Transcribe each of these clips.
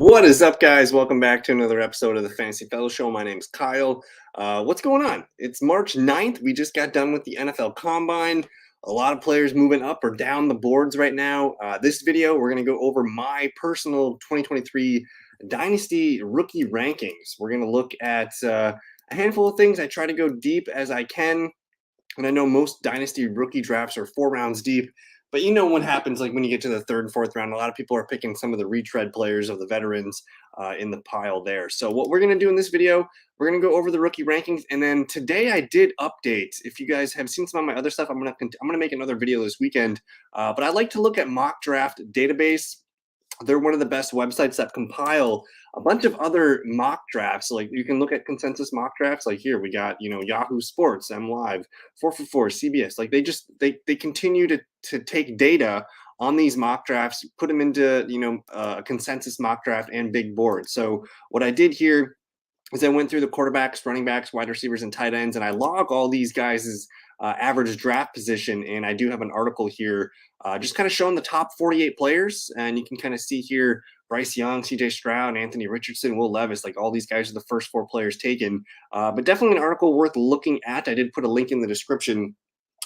What is up, guys? Welcome back to another episode of the Fantasy Fellow Show. My name's Kyle. What's going on? It's March 9th. We just got done with the NFL Combine. A lot of players moving up or down the boards right now. This video, we're going to go over my personal 2023 Dynasty Rookie Rankings. We're going to look at a handful of things. I try to go deep as I can. And I know most Dynasty rookie drafts are 4 rounds deep. But you know what happens like when you get to the 3rd and 4th round, a lot of people are picking some of the retread players of the veterans in the pile there. So what we're going to do in this video, we're going to go over the rookie rankings. And then today I did update. If you guys have seen some of my other stuff, I'm going to make another video this weekend. But I like to look at Mock Draft Database. They're one of the best websites that compile a bunch of other mock drafts. Like you can look at consensus mock drafts. Like here we got, Yahoo Sports, M Live, 444, CBS. Like they continue to take data on these mock drafts, put them into, a consensus mock draft and big board. So what I did here is I went through the quarterbacks, running backs, wide receivers, and tight ends, and I log all these guys' average draft position. And I do have an article here just kind of showing the top 48 players. And you can kind of see here Bryce Young, CJ Stroud, Anthony Richardson, Will Levis, like all these guys are the first 4 players taken. But definitely an article worth looking at. I did put a link in the description.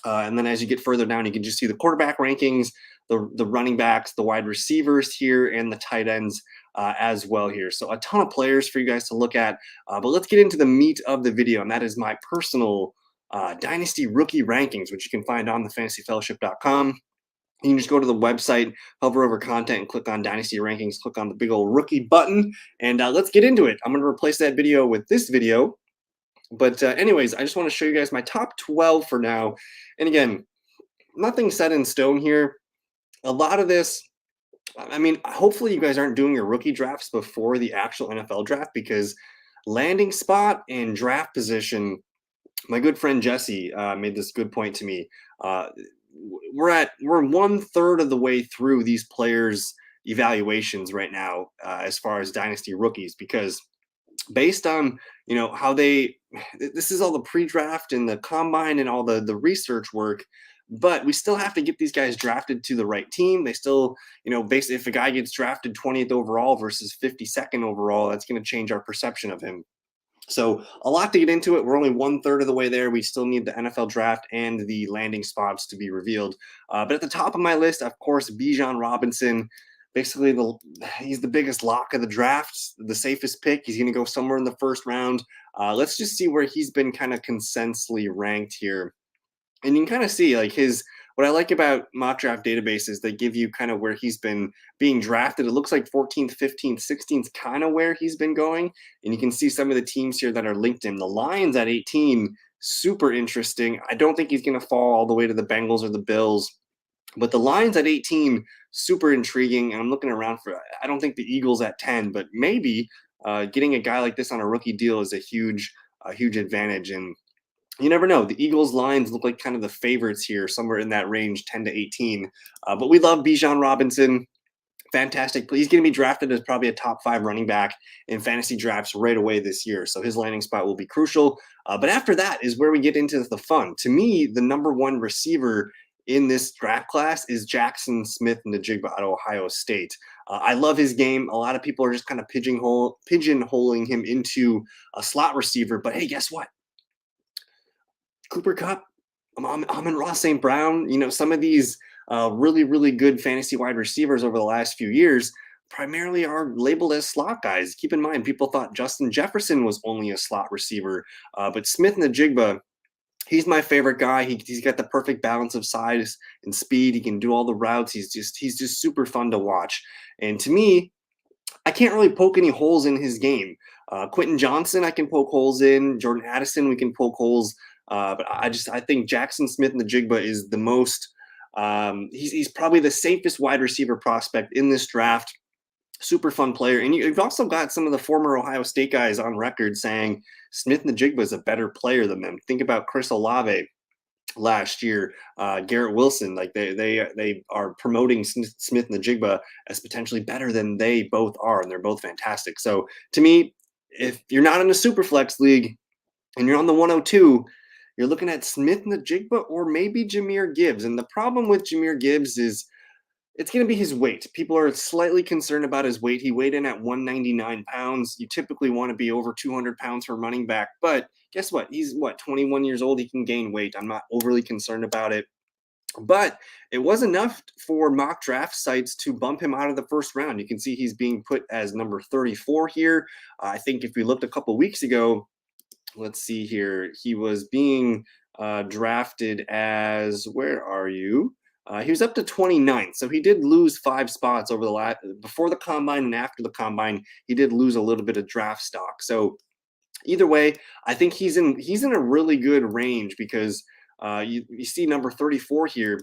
And then as you get further down, you can just see the quarterback rankings, the running backs, the wide receivers here, and the tight ends as well here. So a ton of players for you guys to look at. But let's get into the meat of the video, and that is my personal Dynasty Rookie Rankings, which you can find on thefantasyfellowship.com. You can just go to the website, hover over content, and click on Dynasty Rankings, click on the big old rookie button, and let's get into it. I'm going to replace that video with this video. But anyways, I just want to show you guys my top 12 for now. And again, nothing set in stone here. A lot of this, I mean, hopefully you guys aren't doing your rookie drafts before the actual NFL draft, because landing spot and draft position, my good friend Jesse made this good point to me. We're 1/3 of the way through these players' evaluations right now as far as dynasty rookies, because based on how this is all the pre-draft and the combine and all the research work, but we still have to get these guys drafted to the right team. They still, basically, if a guy gets drafted 20th overall versus 52nd overall, that's going to change our perception of him. So a lot to get into it. We're only 1/3 of the way there. We still need the NFL draft and the landing spots to be revealed. But at the top of my list, of course, Bijan Robinson. Basically, he's the biggest lock of the draft, the safest pick. He's going to go somewhere in the 1st round. Let's just see where he's been kind of consensusly ranked here. And you can kind of see like what I like about mock draft databases, they give you kind of where he's been being drafted. It looks like 14th, 15th, 16th kind of where he's been going. And you can see some of the teams here that are linked in. The Lions at 18, super interesting. I don't think he's going to fall all the way to the Bengals or the Bills. But the Lions at 18, super intriguing. And I'm looking around I don't think the Eagles at 10, but maybe getting a guy like this on a rookie deal is a huge advantage. And you never know. The Eagles lines look like kind of the favorites here, somewhere in that range, 10 to 18. But we love Bijan Robinson. Fantastic. He's going to be drafted as probably a top 5 running back in fantasy drafts right away this year. So his landing spot will be crucial. But after that is where we get into the fun. To me, the number 1 receiver in this draft class is Jackson Smith-Njigba out of Ohio State. I love his game. A lot of people are just kind of pigeonholing him into a slot receiver. But hey, guess what? Cooper Kupp, Amon-Ra St. Brown, some of these really, really good fantasy wide receivers over the last few years primarily are labeled as slot guys. Keep in mind, people thought Justin Jefferson was only a slot receiver, but Smith-Njigba, he's my favorite guy. He's got the perfect balance of size and speed. He can do all the routes. He's just super fun to watch. And to me, I can't really poke any holes in his game. Quentin Johnson, I can poke holes in. Jordan Addison, we can poke holes. But I think Jackson Smith-Njigba is the most. He's probably the safest wide receiver prospect in this draft. Super fun player, and you've also got some of the former Ohio State guys on record saying Smith-Njigba is a better player than them. Think about Chris Olave last year, Garrett Wilson. Like they are promoting Smith-Njigba as potentially better than they both are, and they're both fantastic. So to me, if you're not in a super flex league and you're on the 102. You're looking at Smith-Njigba or maybe Jahmyr Gibbs. And the problem with Jahmyr Gibbs is It's going to be his weight. People are slightly concerned about his weight. He weighed in at 199 pounds. You typically want to be over 200 pounds for running back, but guess what? He's 21 years old. He can gain weight. I'm not overly concerned about it. But it was enough for mock draft sites to bump him out of the first round. You can see he's being put as number 34 here. I think if we looked a couple weeks ago, let's see here, he was being drafted as, where are you? He was up to 29th, so he did lose 5 spots over the before the combine and after the combine. He did lose a little bit of draft stock. So either way, I think he's in a really good range because you see number 34 here.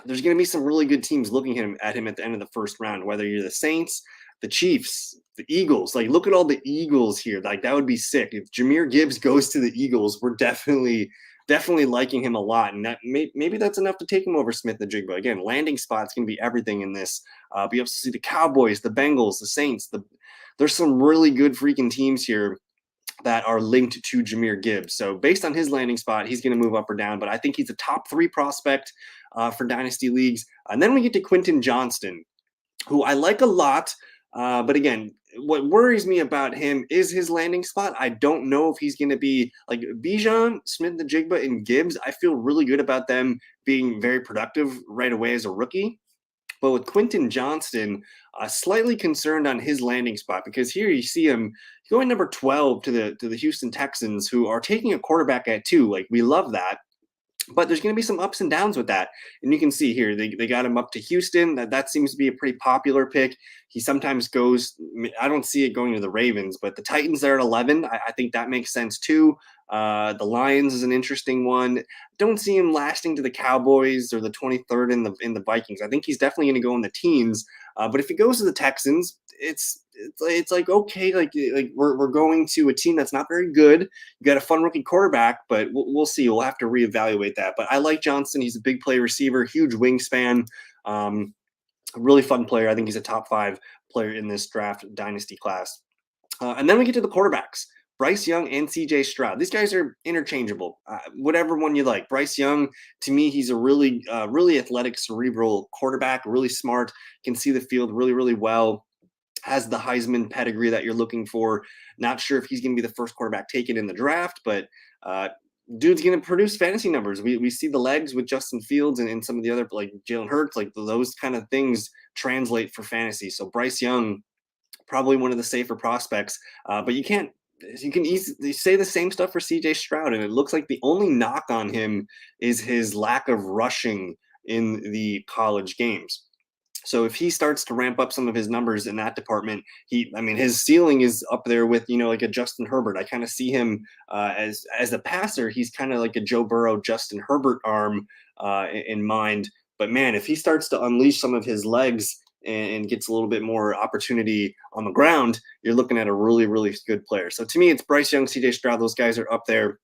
There's going to be some really good teams looking at him at the end of the first round, whether you're the Saints, the Chiefs, the Eagles. Like, look at all the Eagles here. Like, that would be sick. If Jahmyr Gibbs goes to the Eagles, we're definitely liking him a lot. And that maybe that's enough to take him over Smith-Njigba. Again, landing spot's going to be everything in this. But you also see the Cowboys, the Bengals, the Saints. There's some really good freaking teams here that are linked to Jahmyr Gibbs. So based on his landing spot, he's going to move up or down. But I think he's a top 3 prospect for Dynasty leagues. And then we get to Quentin Johnston, who I like a lot. But again, what worries me about him is his landing spot. I don't know if he's going to be like Bijan, Smith-Njigba, and Gibbs. I feel really good about them being very productive right away as a rookie. But with Quentin Johnston, slightly concerned on his landing spot, because here you see him going number 12 to the Houston Texans, who are taking a quarterback at 2. Like, we love that. But there's going to be some ups and downs with that. And you can see here, they got him up to Houston. That seems to be a pretty popular pick. He sometimes goes, I don't see it going to the Ravens, but the Titans are at 11. I think that makes sense too. The Lions is an interesting one. Don't see him lasting to the Cowboys or the 23rd in the Vikings. I think he's definitely going to go in the teens. But if he goes to the Texans, it's like, okay, like we're going to a team that's not very good. You got a fun rookie quarterback, but we'll see. We'll have to reevaluate that. But I like Johnston. He's a big play receiver, huge wingspan, a really fun player. I think he's a top 5 player in this draft dynasty class. And then we get to the quarterbacks. Bryce Young and CJ Stroud. These guys are interchangeable. Whatever one you like. Bryce Young, to me, he's a really athletic, cerebral quarterback, really smart, can see the field really, really well, has the Heisman pedigree that you're looking for. Not sure if he's going to be the first quarterback taken in the draft, but dude's going to produce fantasy numbers. We see the legs with Justin Fields and some of the other, like Jalen Hurts, like those kind of things translate for fantasy. So Bryce Young, probably one of the safer prospects, but you can easily say the same stuff for CJ Stroud, and it looks like the only knock on him is his lack of rushing in the college games. So if he starts to ramp up some of his numbers in that department, his ceiling is up there with, like a Justin Herbert. I kind of see him as a passer. He's kind of like a Joe Burrow, Justin Herbert arm in mind. But man, if he starts to unleash some of his legs and gets a little bit more opportunity on the ground, you're looking at a really, really good player. So to me, it's Bryce Young, CJ Stroud. Those guys are up there,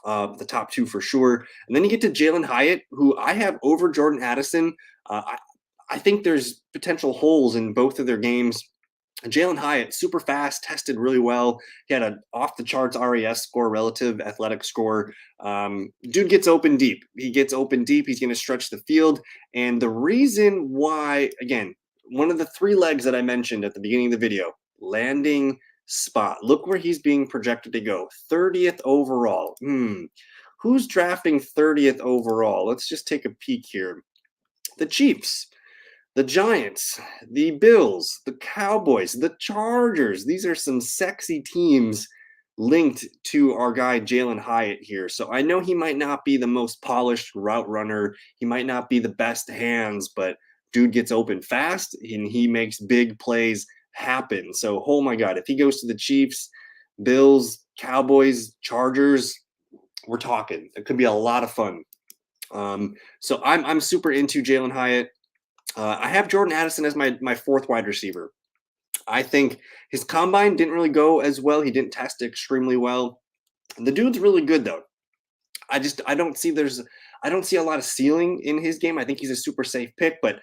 the top 2 for sure. And then you get to Jalen Hyatt, who I have over Jordan Addison. I think there's potential holes in both of their games. Jalen Hyatt, super fast, tested really well. He had an off-the-charts RAS score, relative athletic score. Dude gets open deep. He gets open deep. He's going to stretch the field. And the reason why, again, one of the 3 legs that I mentioned at the beginning of the video, landing spot. Look where he's being projected to go. 30th overall. Who's drafting 30th overall? Let's just take a peek here. The Chiefs, the Giants, the Bills, the Cowboys, the Chargers. These are some sexy teams linked to our guy Jalen Hyatt here. So I know he might not be the most polished route runner. He might not be the best hands, but dude gets open fast and he makes big plays happen. So, oh my God, if he goes to the Chiefs, Bills, Cowboys, Chargers, we're talking. It could be a lot of fun. So I'm super into Jalen Hyatt. I have Jordan Addison as my 4th wide receiver. I think his combine didn't really go as well. He didn't test extremely well. The dude's really good though. I don't see a lot of ceiling in his game. I think he's a super safe pick, but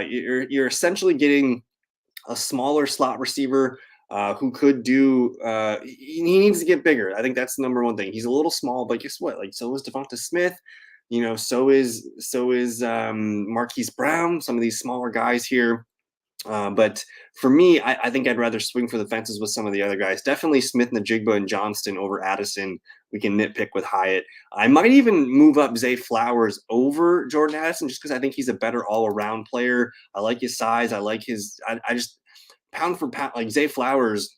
you're essentially getting a smaller slot receiver who could do. He needs to get bigger. I think that's the number one thing. He's a little small, but guess what? Like, so is Devonta Smith. So is Marquise Brown. Some of these smaller guys here. But for me, I think I'd rather swing for the fences with some of the other guys. Definitely Smith-Njigba and Johnston over Addison. We can nitpick with Hyatt. I might even move up Zay Flowers over Jordan Addison just because I think he's a better all-around player. I like his size. I like his. I just pound for pound, like Zay Flowers,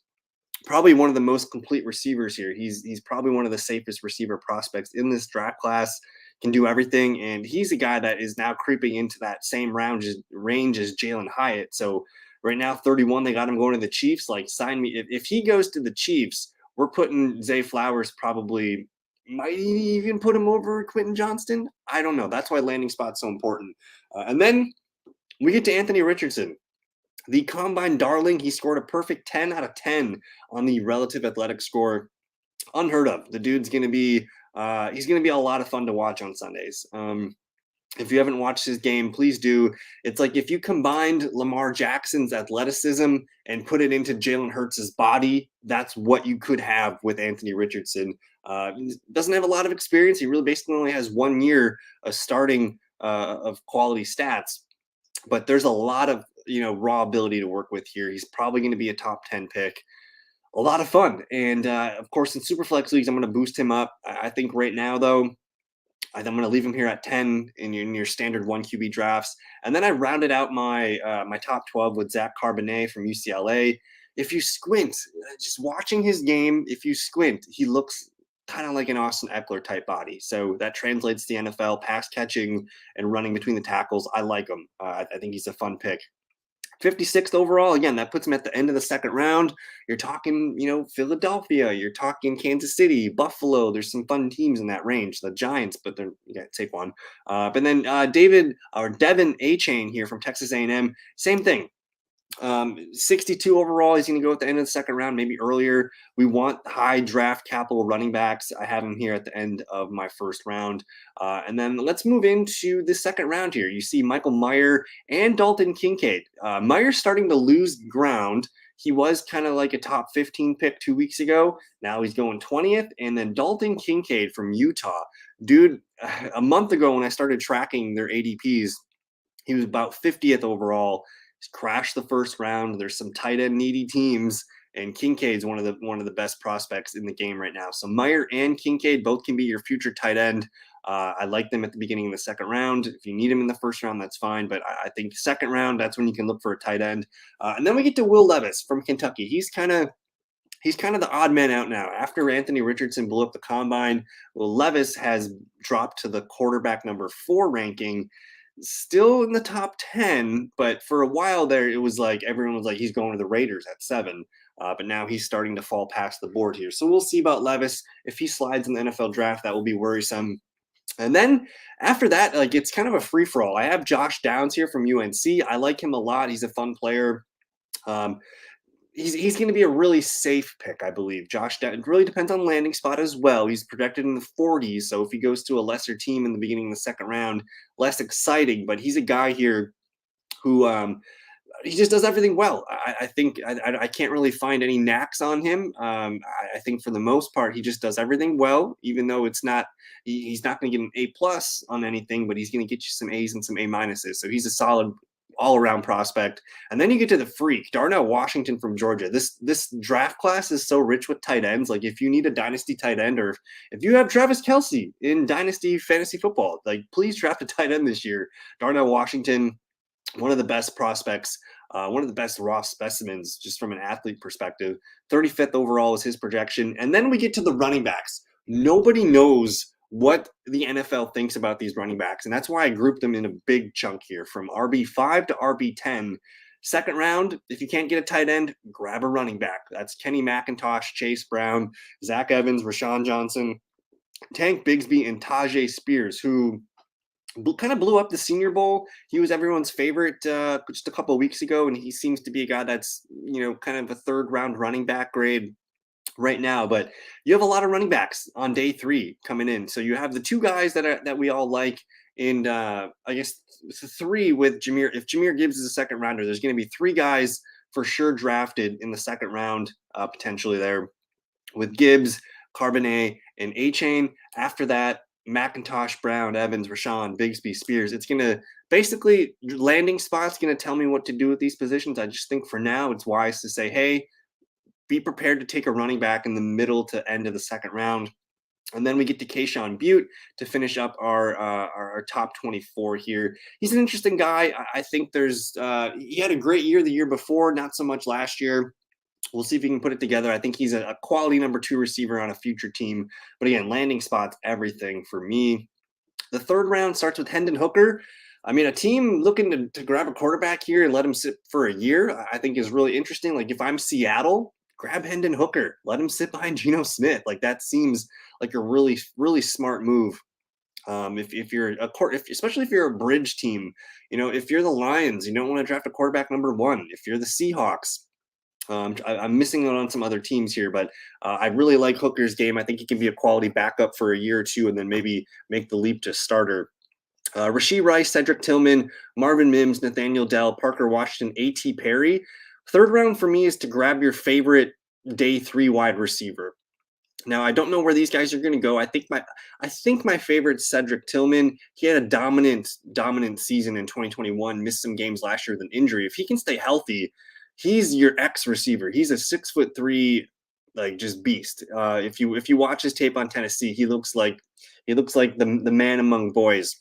probably one of the most complete receivers here. He's probably one of the safest receiver prospects in this draft class. Can do everything, and he's a guy that is now creeping into that same range as Jalen Hyatt. So right now, 31, they got him going to the Chiefs. Like, sign me. If he goes to the Chiefs, we're putting Zay Flowers probably, might even put him over Quentin Johnston. I don't know. That's why landing spot's so important. And then we get to Anthony Richardson, the combine darling. He scored a perfect 10 out of 10 on the relative athletic score. Unheard of. The dude's going to be he's going to be a lot of fun to watch on Sundays. If you haven't watched his game, please do. It's like if you combined Lamar Jackson's athleticism and put it into Jalen Hurts' body, that's what you could have with Anthony Richardson. Doesn't have a lot of experience. He really basically only has 1 year of starting of quality stats, but there's a lot of raw ability to work with here. He's probably going to be a top 10 pick. A lot of fun. And of course, in Superflex leagues, I'm going to boost him up. I think right now, though, I'm going to leave him here at 10 in your standard 1 QB drafts. And then I rounded out my my top 12 with Zach Carbonet from UCLA. If you squint, just watching his game, if you squint, he looks kind of like an Austin Eckler type body. So that translates to the NFL, pass catching and running between the tackles. I like him. I think he's a fun pick. 56th overall, again, that puts him at the end of the second round. You're talking, Philadelphia, you're talking Kansas City, Buffalo. There's some fun teams in that range. The Giants, but they're Saquon. But then Devin A-Chain here from Texas A&M, same thing. 62 overall. He's going to go at the end of the second round, maybe earlier. We want high draft capital running backs. I have him here at the end of my first round. And then let's move into the second round here. You see Michael Mayer and Dalton Kincaid. Meyer's starting to lose ground. He was kind of like a top 15 pick 2 weeks ago. Now he's going 20th. And then Dalton Kincaid from Utah. Dude, a month ago when I started tracking their ADPs, he was about 50th overall. He's crashed the first round. There's some tight end needy teams, and Kincaid's one of the best prospects in the game right now. So Meyer and Kincaid both can be your future tight end. I like them at the beginning of the second round. If you need him in the first round, that's fine. But I think second round, that's when you can look for a tight end. And then we get to Will Levis from Kentucky. He's kind of the odd man out now. After Anthony Richardson blew up the combine, Will Levis has dropped to the quarterback number 4 ranking. Still in the top 10, but for a while there, it was like everyone was like, he's going to the Raiders at 7. But now he's starting to fall past the board here. So we'll see about Levis. If he slides in the NFL draft, that will be worrisome. And then after that, like, it's kind of a free-for-all. I have Josh Downs here from UNC. I like him a lot. He's a fun player. He's going to be a really safe pick, I believe. Josh, it really depends on landing spot as well. He's projected in the 40s, so if he goes to a lesser team in the beginning of the second round, less exciting. But he's a guy here who he just does everything well. I think I can't really find any knacks on him. I think for the most part, he just does everything well, even though it's not. He's not going to get an A+ on anything, but he's going to get you some A's and some A-. So he's a solid all-around prospect. And then you get to the freak, Darnell Washington from Georgia. This draft class is so rich with tight ends. Like, if you need a dynasty tight end, or if you have Travis Kelce in dynasty fantasy football, like, please draft a tight end this year. Darnell Washington, one of the best prospects, one of the best raw specimens just from an athlete perspective. 35th overall is his projection. And then we get to the running backs. Nobody knows what the NFL thinks about these running backs. And that's why I grouped them in a big chunk here, from RB5 to RB10. Second round, if you can't get a tight end, grab a running back. That's Kenny McIntosh, Chase Brown, Zach Evans, Rashawn Johnson, Tank Bigsby, and Tajay Spears, who kind of blew up the Senior Bowl. He was everyone's favorite just a couple of weeks ago, and he seems to be a guy that's, kind of a third round running back grade right now. But you have a lot of running backs on day 3 coming in. So you have the 2 guys that we all like, and I guess 3 with Jahmyr. If Jahmyr Gibbs is a second rounder, there's going to be 3 guys for sure drafted in the second round, potentially there, with Gibbs, Carbonet, and A-Chain. After that, McIntosh, Brown, Evans, Rashawn, Bigsby, Spears. It's going to basically landing spots going to tell me what to do with these positions. I just think for now it's wise to say, hey, be prepared to take a running back in the middle to end of the second round. And then we get to Kayshon Butte to finish up our top 24 here. He's an interesting guy. I think he had a great year the year before, not so much last year. We'll see if he can put it together. I think he's a quality number 2 receiver on a future team. But again, landing spots, everything for me. The third round starts with Hendon Hooker. I mean, a team looking to grab a quarterback here and let him sit for a year, I think is really interesting. Like if I'm Seattle, grab Hendon Hooker, let him sit behind Geno Smith. Like that seems like a really, really smart move. If you're especially if you're a bridge team, if you're the Lions, you don't want to draft a quarterback number 1. If you're the Seahawks, I'm missing out on some other teams here, but I really like Hooker's game. I think he can be a quality backup for a year or two and then maybe make the leap to starter. Rashee Rice, Cedric Tillman, Marvin Mims, Nathaniel Dell, Parker Washington, A.T. Perry. Third round for me is to grab your favorite day 3 wide receiver. Now, I don't know where these guys are going to go. I think my favorite Cedric Tillman. He had a dominant season in 2021, missed some games last year with an injury. If he can stay healthy, he's your X receiver. He's a 6'3", like just beast. If you watch his tape on Tennessee, he looks like the man among boys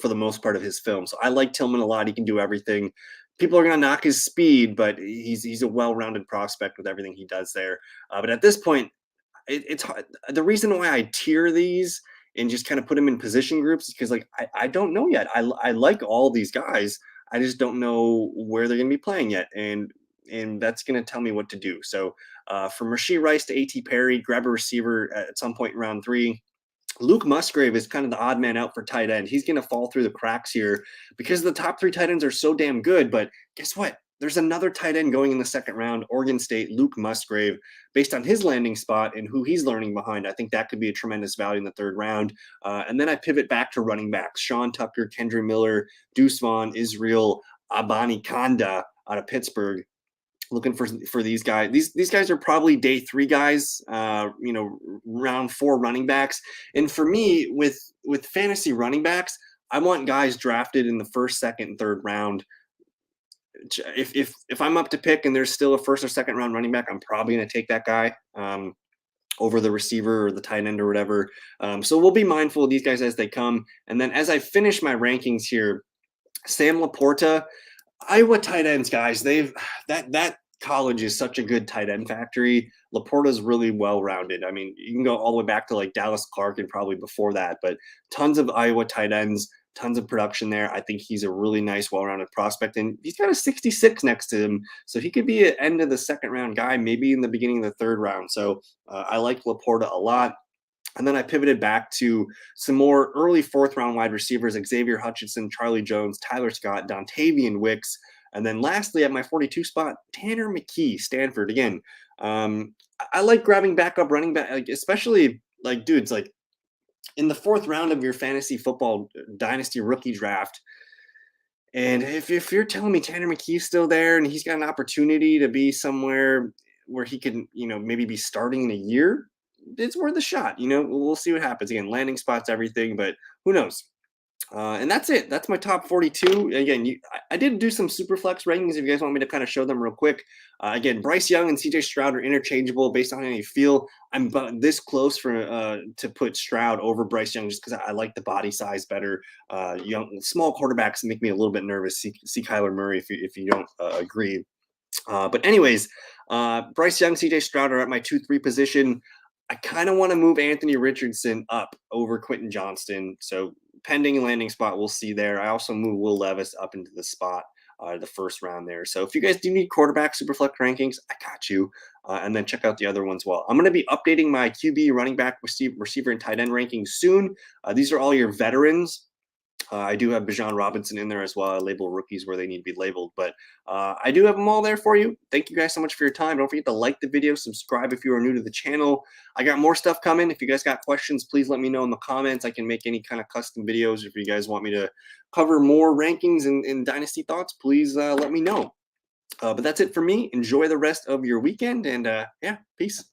for the most part of his film. So I like Tillman a lot. He can do everything. People are going to knock his speed, but he's a well-rounded prospect with everything he does there. But at this point, it's hard. The reason why I tier these and just kind of put them in position groups is because I don't know yet. I like all these guys. I just don't know where they're going to be playing yet, and that's going to tell me what to do. So from Rashee Rice to A.T. Perry, grab a receiver at some point in round 3. Luke Musgrave is kind of the odd man out for tight end. He's going to fall through the cracks here because the top 3 tight ends are so damn good. But guess what? There's another tight end going in the second round, Oregon State, Luke Musgrave. Based on his landing spot and who he's learning behind, I think that could be a tremendous value in the third round. And then I pivot back to running backs, Sean Tucker, Kendre Miller, Deuce Vaughn, Israel, Abani Kanda out of Pittsburgh. Looking for these guys. These guys are probably day 3 guys, round 4 running backs. And for me, with fantasy running backs, I want guys drafted in the first, second, and third round. If I'm up to pick and there's still a first or second round running back, I'm probably going to take that guy over the receiver or the tight end or whatever. So we'll be mindful of these guys as they come. And then as I finish my rankings here, Sam Laporta, Iowa tight ends, guys, that college is such a good tight end factory. Laporta's really well-rounded. I mean, you can go all the way back to like Dallas Clark and probably before that, but tons of Iowa tight ends, tons of production there. I think he's a really nice, well-rounded prospect, and he's got a 66 next to him, so he could be an end of the second round guy, maybe in the beginning of the third round. So I like Laporta a lot. And then I pivoted back to some more early fourth round wide receivers, Xavier Hutchinson, Charlie Jones, Tyler Scott, Dontavian Wicks. And then lastly, at my 42 spot, Tanner McKee, Stanford. Again, I like grabbing backup running back, especially like dudes like in the fourth round of your fantasy football dynasty rookie draft. And if you're telling me Tanner McKee's still there and he's got an opportunity to be somewhere where he can, maybe be starting in a year, it's worth a shot. We'll see what happens. Again, landing spots, everything, but who knows? And that's it. That's my top 42. Again, I did do some super flex rankings if you guys want me to kind of show them real quick. Again, Bryce Young and CJ Stroud are interchangeable based on how you feel. I'm this close to put Stroud over Bryce Young just because I like the body size better. Small quarterbacks make me a little bit nervous. See Kyler Murray if you don't agree. But anyways, Bryce Young, CJ Stroud are at my 2-3 position. I kind of want to move Anthony Richardson up over Quentin Johnston. So pending landing spot, we'll see there. I also move Will Levis up into the spot, the first round there. So if you guys do need quarterback superflex rankings, I got you. And then check out the other ones well. I'm going to be updating my QB, running back, receiver, and tight end rankings soon. These are all your veterans. I do have Bijan Robinson in there as well. I label rookies where they need to be labeled, but I do have them all there for you. Thank you guys so much for your time. Don't forget to like the video, subscribe if you are new to the channel. I got more stuff coming. If you guys got questions, please let me know in the comments. I can make any kind of custom videos. If you guys want me to cover more rankings and dynasty thoughts, please let me know. But that's it for me. Enjoy the rest of your weekend, and yeah, peace.